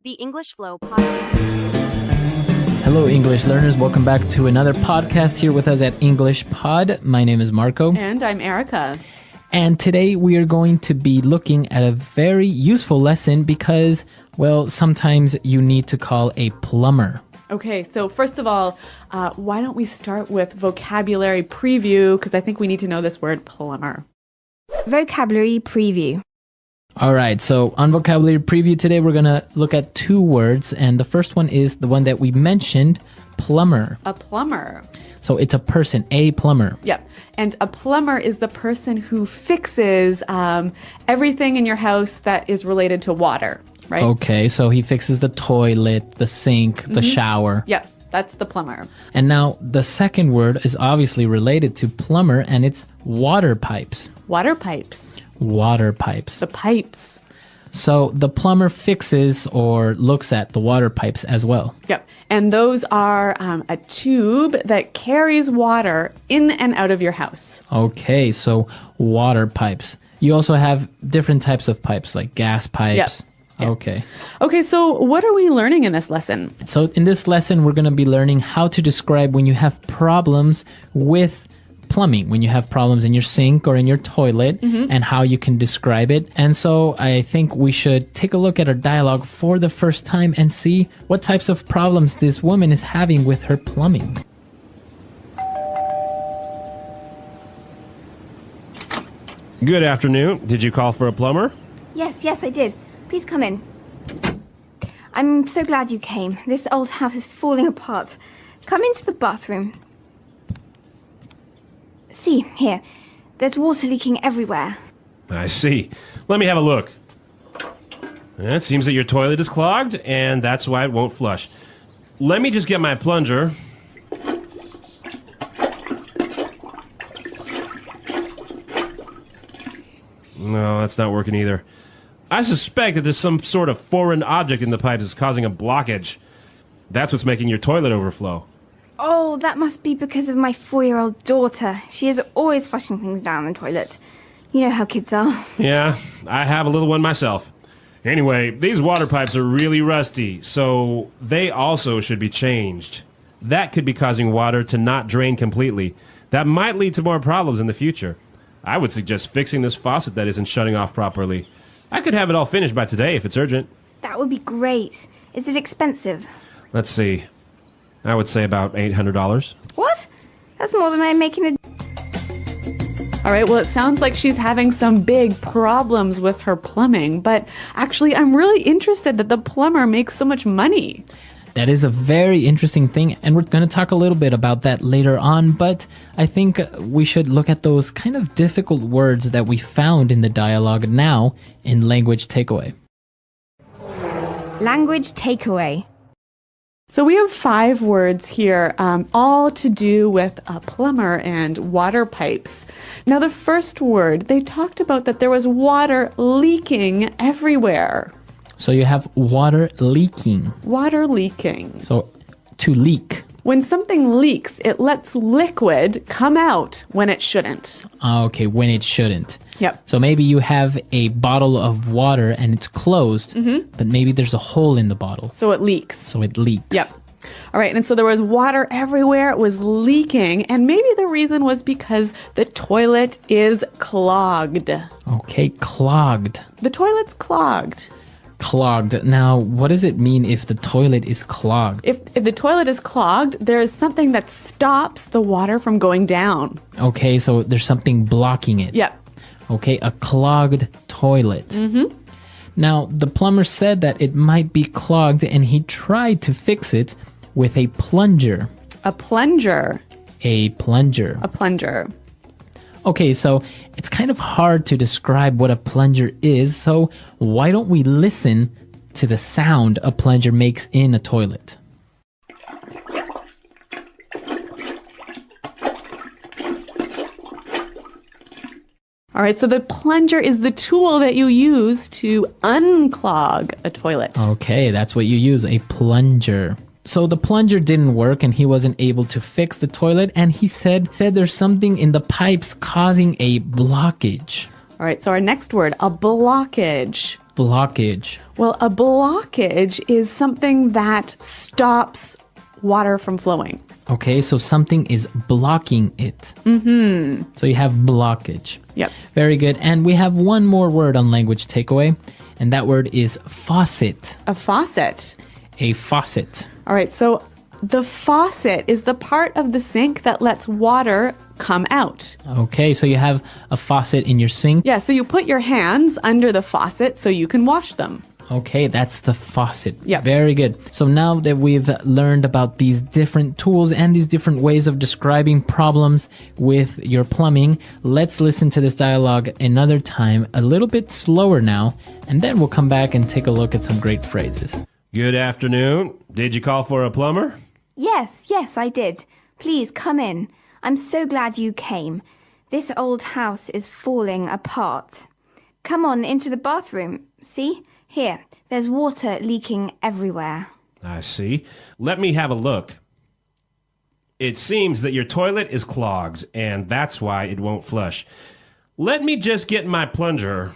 The English Flow podcast. Hello, English learners. Welcome back to another podcast here with us at English Pod. My name is Marco. And I'm Erica. And today we are going to be looking at a very useful lesson because, well, sometimes you need to call a plumber. Okay, so first of all, why don't we start with vocabulary preview, because I think we need to know this word plumber. Vocabulary preview. All right, so on vocabulary preview today, we're going to look at two words, and the first one is the one that we mentioned, plumber. A plumber. So it's a person, a plumber. Yep. And a plumber is the person who fixes everything in your house that is related to water, right? Okay, so he fixes the toilet, the sink, the shower. Yep, that's the plumber. And now the second word is obviously related to plumber, and it's water pipes. Water pipes. Water pipes. The pipes. So the plumber fixes or looks at the water pipes as well. Yep. And those are a tube that carries water in and out of your house. Okay, so water pipes. You also have different types of pipes like gas pipes. Yep. Okay. Okay, so what are we learning in this lesson? So in this lesson, we're going to be learning how to describe when you have problems with plumbing, when you have problems in your sink or in your toilet, and how you can describe it. And so I think we should take a look at our dialogue for the first time and see what types of problems this woman is having with her plumbing. Good afternoon. Did you call for a plumber? Yes, I did. Please come in. I'm so glad you came. This old house is falling apart. Come into the bathroom. See, here. There's water leaking everywhere. I see. Let me have a look. It seems that your toilet is clogged, and that's why it won't flush. Let me just get my plunger. No, that's not working either. I suspect that there's some sort of foreign object in the pipe that's causing a blockage. That's what's making your toilet overflow. Oh, that must be because of my 4-year-old daughter. She is always flushing things down the toilet. You know how kids are. Yeah, I have a little one myself. Anyway, these water pipes are really rusty, so they also should be changed. That could be causing water to not drain completely. That might lead to more problems in the future. I would suggest fixing this faucet that isn't shutting off properly. I could have it all finished by today if it's urgent. That would be great. Is it expensive? Let's see. I would say about $800. What? That's more than I make in a... All right, well, it sounds like she's having some big problems with her plumbing, but actually, I'm really interested that the plumber makes so much money. That is a very interesting thing, and we're going to talk a little bit about that later on, but I think we should look at those kind of difficult words that we found in the dialogue now in Language Takeaway. Language takeaway. So we have 5 words here, all to do with a plumber and water pipes. Now, the first word, they talked about that there was water leaking everywhere. So you have water leaking. Water leaking. So to leak. When something leaks, it lets liquid come out when it shouldn't. Okay, when it shouldn't. Yep. So maybe you have a bottle of water and it's closed, but maybe there's a hole in the bottle. So it leaks. So it leaks. Yep. All right, and so there was water everywhere. It was leaking, and maybe the reason was because the toilet is clogged. Okay, clogged. The toilet's clogged. Clogged. Now, what does it mean if the toilet is clogged? If the toilet is clogged, there is something that stops the water from going down. Okay, so there's something blocking it. Yep. Okay, a clogged toilet. Now, the plumber said that it might be clogged, and he tried to fix it with a plunger. A plunger. A plunger. A plunger. Okay, so it's kind of hard to describe what a plunger is, so why don't we listen to the sound a plunger makes in a toilet? All right, so the plunger is the tool that you use to unclog a toilet. Okay, that's what you use, a plunger. So the plunger didn't work and he wasn't able to fix the toilet, and he said that there's something in the pipes causing a blockage. All right, so our next word, a blockage. blockage? Well, a blockage is something that stops water from flowing. Okay, so something is blocking it. Mm-hmm. So you have blockage. Yep. Very good. And we have one more word on language takeaway, and that word is faucet. A faucet. A faucet. All right, so the faucet is the part of the sink that lets water come out. Okay, so you have a faucet in your sink. Yeah, so you put your hands under the faucet so you can wash them. Okay, that's the faucet. Yeah. Very good. So now that we've learned about these different tools and these different ways of describing problems with your plumbing, let's listen to this dialogue another time, a little bit slower now, and then we'll come back and take a look at some great phrases. Good afternoon. Did you call for a plumber? Yes, yes, I did. Please come in. I'm so glad you came. This old house is falling apart. Come on into the bathroom. See? Here, there's water leaking everywhere. I see. Let me have a look. It seems that your toilet is clogged, and that's why it won't flush. Let me just get my plunger.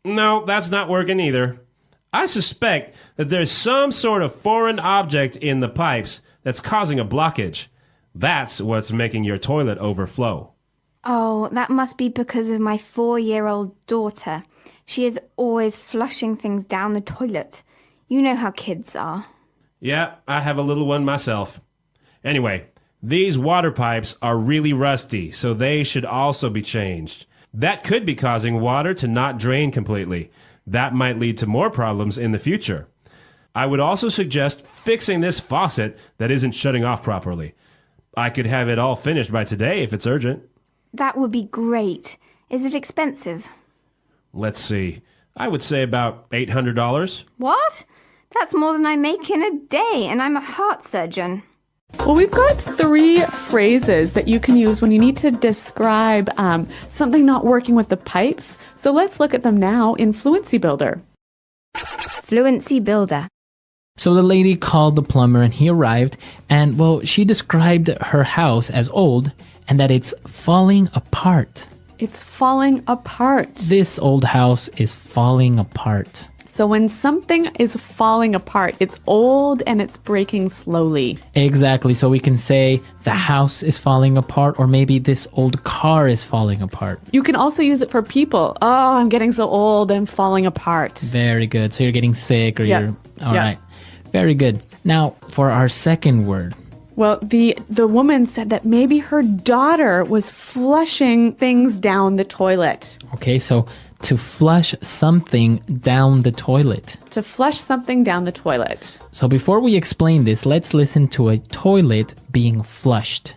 No, that's not working either. I suspect that there's some sort of foreign object in the pipes that's causing a blockage. That's what's making your toilet overflow. Oh, that must be because of my 4-year-old daughter. She is always flushing things down the toilet. You know how kids are. Yeah, I have a little one myself. Anyway, these water pipes are really rusty, so they should also be changed. That could be causing water to not drain completely. That might lead to more problems in the future. I would also suggest fixing this faucet that isn't shutting off properly. I could have it all finished by today if it's urgent. That would be great. Is it expensive? Let's see. I would say about $800. What? That's more than I make in a day, and I'm a heart surgeon. Well, we've got 3 phrases that you can use when you need to describe something not working with the pipes. So let's look at them now in Fluency Builder. Fluency Builder. So the lady called the plumber and he arrived, and well, she described her house as old and that it's falling apart. It's falling apart. This old house is falling apart. So when something is falling apart, it's old and it's breaking slowly. Exactly. So we can say the house is falling apart, or maybe this old car is falling apart. You can also use it for people. Oh, I'm getting so old, I'm falling apart. Very good. So you're getting sick, or Yeah. you're all Yeah. right. Very good. Now for our second word. Well, the woman said that maybe her daughter was flushing things down the toilet. Okay, so to flush something down the toilet. To flush something down the toilet. So before we explain this, let's listen to a toilet being flushed.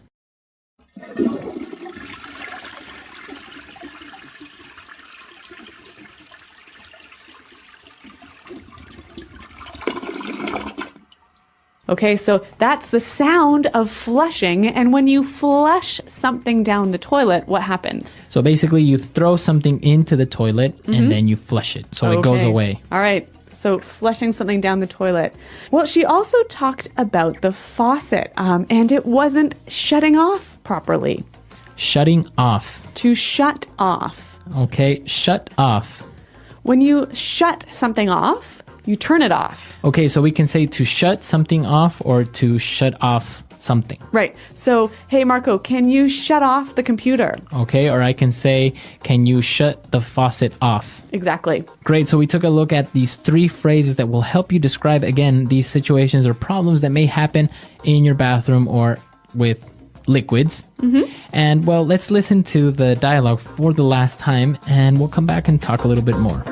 Okay, so that's the sound of flushing. And when you flush something down the toilet, what happens? So basically you throw something into the toilet and then you flush it. So it goes Okay. away. All right. So flushing something down the toilet. Well, she also talked about the faucet, and it wasn't shutting off properly. Shutting off. To shut off. Okay, shut off. When you shut something off, you turn it off. Okay, so we can say to shut something off or to shut off something. Right. So, hey, Marco, can you shut off the computer? Okay, or I can say, can you shut the faucet off? Exactly. Great, so we took a look at these 3 phrases that will help you describe, again, these situations or problems that may happen in your bathroom or with liquids. And, well, let's listen to the dialogue for the last time, and we'll come back and talk a little bit more.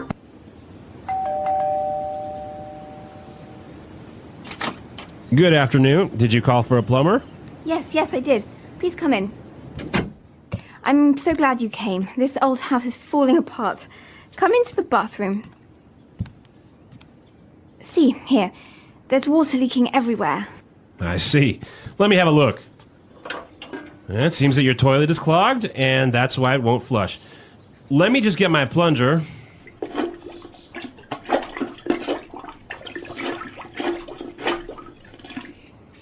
Good afternoon. Did you call for a plumber? Yes, yes, I did. Please come in. I'm so glad you came. This old house is falling apart. Come into the bathroom. See, here. There's water leaking everywhere. I see. Let me have a look. It seems that your toilet is clogged, and that's why it won't flush. Let me just get my plunger.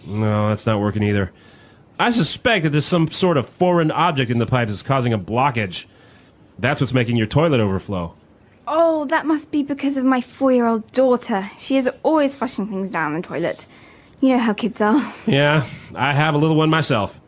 No, that's not working either. I suspect that there's some sort of foreign object in the pipe that's causing a blockage. That's what's making your toilet overflow. Oh, that must be because of my 4-year-old daughter. She is always flushing things down the toilet. You know how kids are. Yeah, I have a little one myself.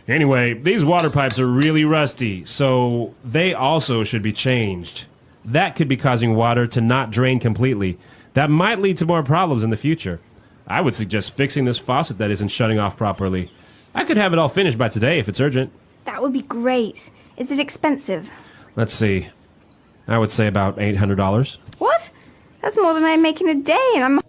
Anyway, these water pipes are really rusty, so they also should be changed. That could be causing water to not drain completely. That might lead to more problems in the future. I would suggest fixing this faucet that isn't shutting off properly. I could have it all finished by today if it's urgent. That would be great. Is it expensive? Let's see. I would say about $800. What? That's more than I make in a day, and I'm...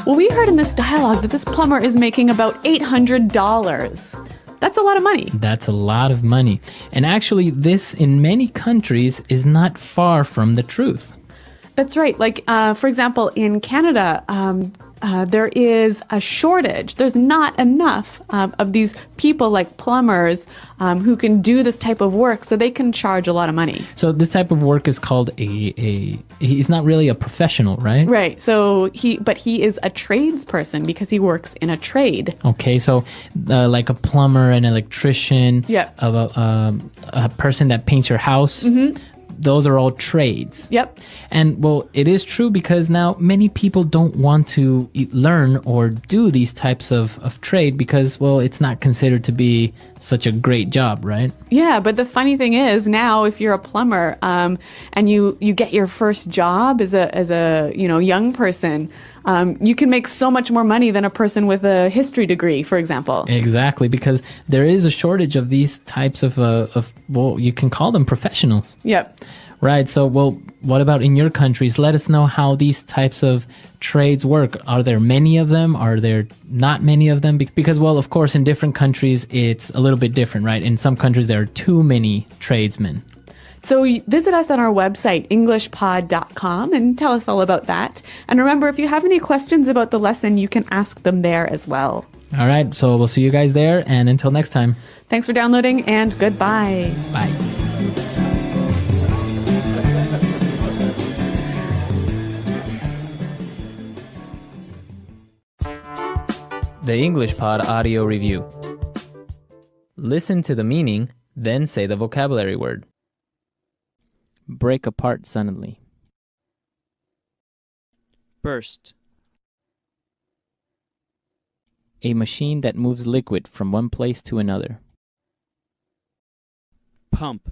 Well, we heard in this dialogue that this plumber is making about $800. That's a lot of money. That's a lot of money. And actually, this in many countries is not far from the truth. That's right. Like, for example, in Canada, there is a shortage. There's not enough of these people like plumbers who can do this type of work, so they can charge a lot of money. So this type of work is called he's not really a professional, right? Right. So he is a tradesperson because he works in a trade. Okay, so like a plumber, an electrician, Yep. a person that paints your house. Mm-hmm. Those are all trades. Yep. And well, it is true because now many people don't want to learn or do these types of trade because, well, it's not considered to be such a great job, right? Yeah, but the funny thing is now if you're a plumber and you get your first job as a young person, you can make so much more money than a person with a history degree, for example. Exactly, because there is a shortage of these types of well, you can call them professionals. Yep. Right. So, well, what about in your countries? Let us know how these types of trades work. Are there many of them? Are there not many of them? Because, well, of course, in different countries, it's a little bit different, right? In some countries, there are too many tradesmen. So visit us on our website, englishpod.com, and tell us all about that. And remember, if you have any questions about the lesson, you can ask them there as well. All right. So we'll see you guys there. And until next time. Thanks for downloading, and goodbye. Bye. The English Pod Audio Review. Listen to the meaning, then say the vocabulary word. Break apart suddenly. Burst. A machine that moves liquid from one place to another. Pump.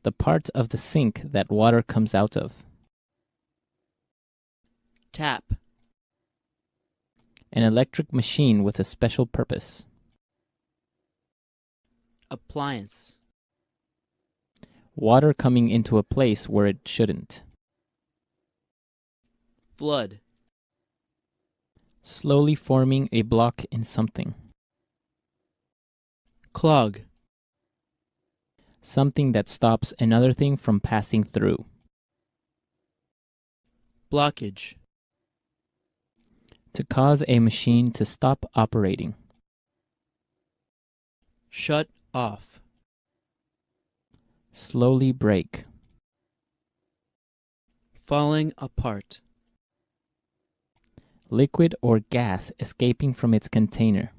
The part of the sink that water comes out of. Tap. An electric machine with a special purpose. Appliance. Water coming into a place where it shouldn't. Flood. Slowly forming a block in something. Clog. Something that stops another thing from passing through. Blockage. To cause a machine to stop operating. Shut off. Slowly break. Falling apart. Liquid or gas escaping from its container.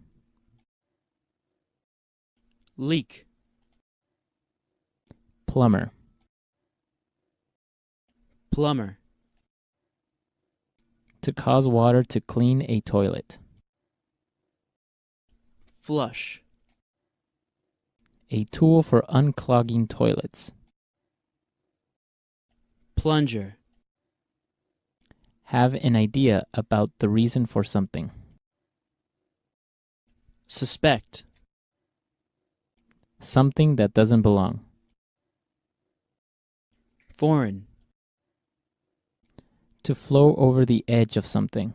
Leak. Plumber. Plumber. To cause water to clean a toilet. Flush. A tool for unclogging toilets. Plunger. Have an idea about the reason for something. Suspect. Something that doesn't belong. Foreign. To flow over the edge of something.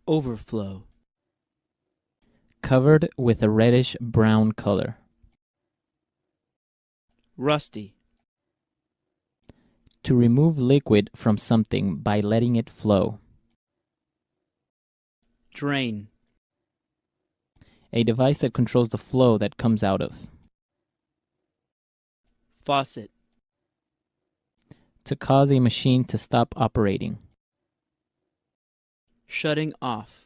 Overflow. Covered with a reddish-brown color. Rusty. To remove liquid from something by letting it flow. Drain. A device that controls the flow that comes out of. Faucet. To cause a machine to stop operating. Shutting off.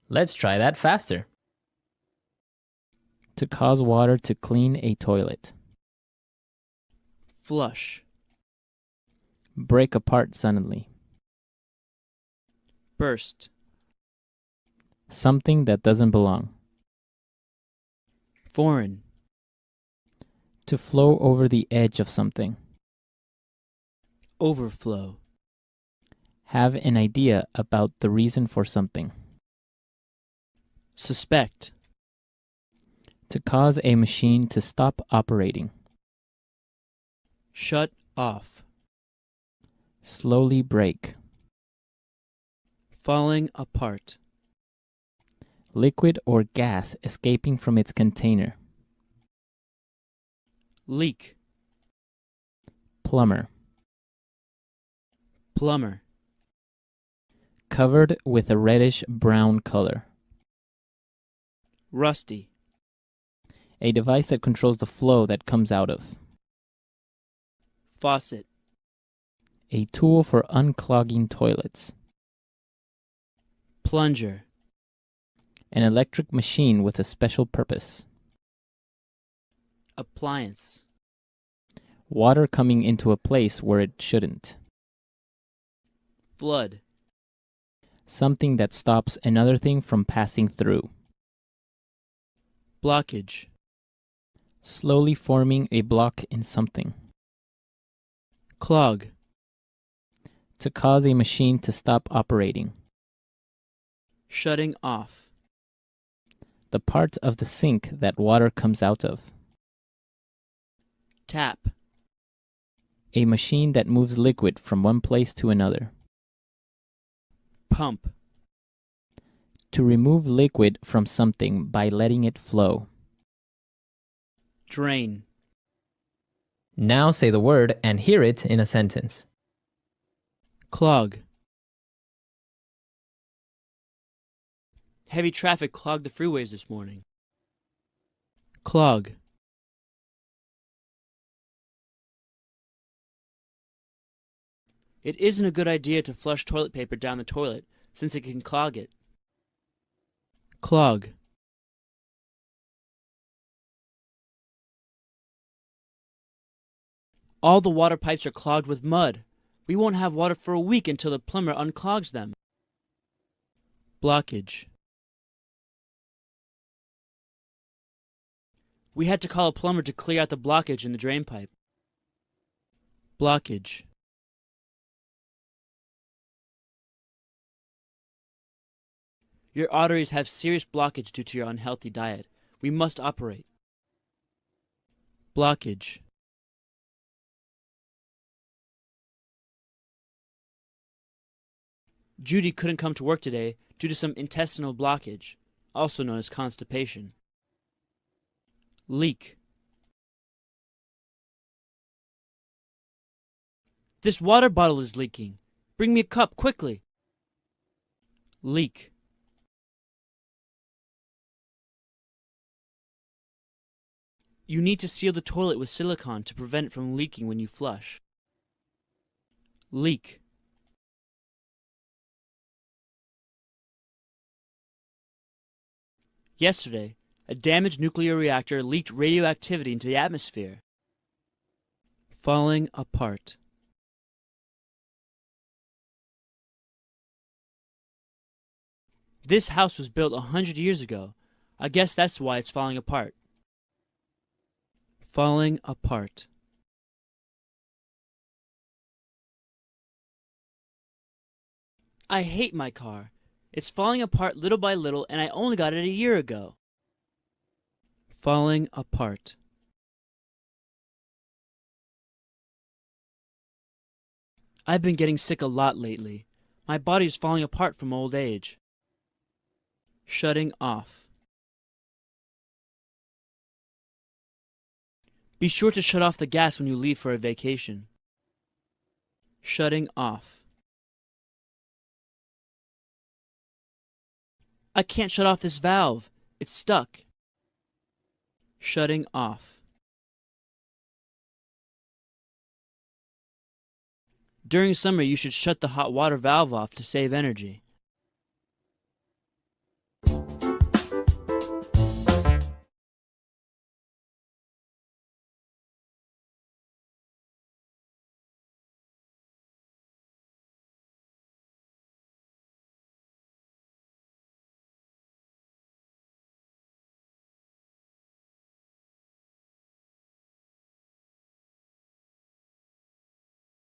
Let's try that faster. To cause water to clean a toilet. Flush. Break apart suddenly. Burst. Something that doesn't belong. Foreign. To flow over the edge of something. Overflow. Have an idea about the reason for something. Suspect. To cause a machine to stop operating. Shut off. Slowly break. Falling apart. Liquid or gas escaping from its container. Leak. Plumber. Plumber. Covered with a reddish-brown color. Rusty. A device that controls the flow that comes out of. Faucet. A tool for unclogging toilets. Plunger. An electric machine with a special purpose. Appliance. Water coming into a place where it shouldn't. Flood. Something that stops another thing from passing through. Blockage. Slowly forming a block in something. Clog. To cause a machine to stop operating. Shutting off. The part of the sink that water comes out of. Tap. A machine that moves liquid from one place to another. Pump. To remove liquid from something by letting it flow. Drain. Now say the word and hear it in a sentence. Clog. Heavy traffic clogged the freeways this morning. Clog. It isn't a good idea to flush toilet paper down the toilet since it can clog it. Clog. All the water pipes are clogged with mud. We won't have water for a week until the plumber unclogs them. Blockage. We had to call a plumber to clear out the blockage in the drain pipe. Blockage. Your arteries have serious blockage due to your unhealthy diet. We must operate. Blockage. Judy couldn't come to work today due to some intestinal blockage, also known as constipation. Leak. This water bottle is leaking. Bring me a cup quickly. Leak. You need to seal the toilet with silicone to prevent it from leaking when you flush. Leak. Yesterday, a damaged nuclear reactor leaked radioactivity into the atmosphere. Falling apart. This house was built 100 years ago. I guess that's why it's falling apart. Falling apart. I hate my car. It's falling apart little by little, and I only got it a year ago. Falling apart. I've been getting sick a lot lately. My body's falling apart from old age. Shutting off. Be sure to shut off the gas when you leave for a vacation. Shutting off. I can't shut off this valve. It's stuck. Shutting off. During summer, you should shut the hot water valve off to save energy.